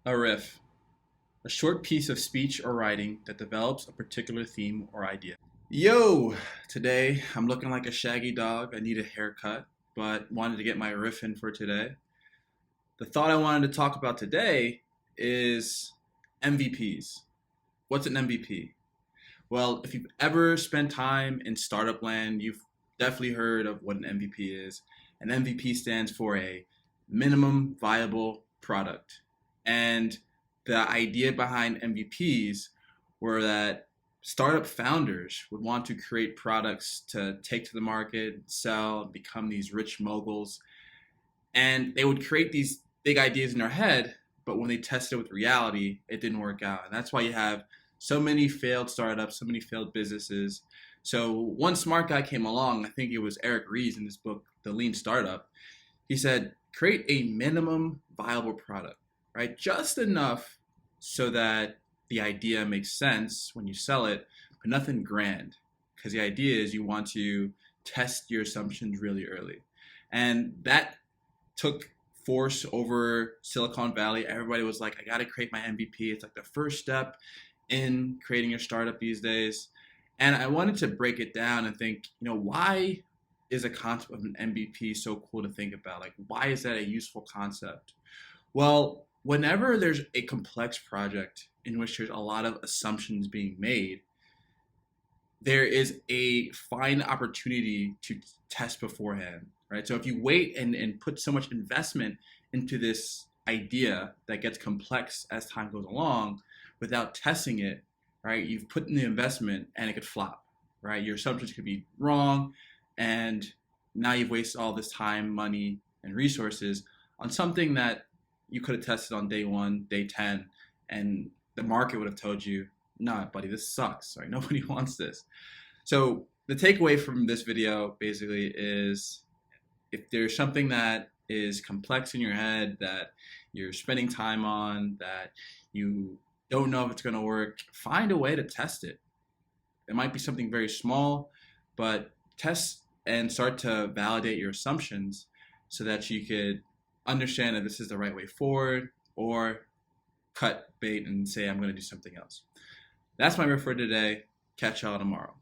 A riff, a short piece of speech or writing that develops a particular theme or idea. Yo, today I'm looking like a shaggy dog. I need a haircut, but wanted to get my riff in for today. The thought I wanted to talk about today is MVPs. What's an MVP? Well, if you've ever spent time in startup land, you've definitely heard of what an MVP is. An MVP stands for a minimum viable product. And the idea behind MVPs were that startup founders would want to create products to take to the market, sell, become these rich moguls. And they would create these big ideas in their head, but when they tested it with reality, it didn't work out. And that's why you have so many failed startups, so many failed businesses. So one smart guy came along, I think it was Eric Ries in this book, The Lean Startup. He said, create a minimum viable product, right? Just enough so that the idea makes sense when you sell it, but nothing grand. Because the idea is you want to test your assumptions really early. And that took force over Silicon Valley. Everybody was like, I got to create my MVP. It's like the first step in creating your startup these days. And I wanted to break it down and think, why is a concept of an MVP so cool to think about? Like, why is that a useful concept? Well, whenever there's a complex project in which there's a lot of assumptions being made, there is a fine opportunity to test beforehand, right? So if you wait and put so much investment into this idea that gets complex as time goes along without testing it, right, you've put in the investment and it could flop, right? Your assumptions could be wrong, and now you've wasted all this time, money, and resources on something that you could have tested on day one, day 10, and the market would have told you, nah, buddy, this sucks. Right? Nobody wants this. So the takeaway from this video basically is if there's something that is complex in your head that you're spending time on, that you don't know if it's going to work, find a way to test it. It might be something very small, but test and start to validate your assumptions so that you could understand that this is the right way forward, or cut bait and say, I'm going to do something else. That's my riff for today. Catch y'all tomorrow.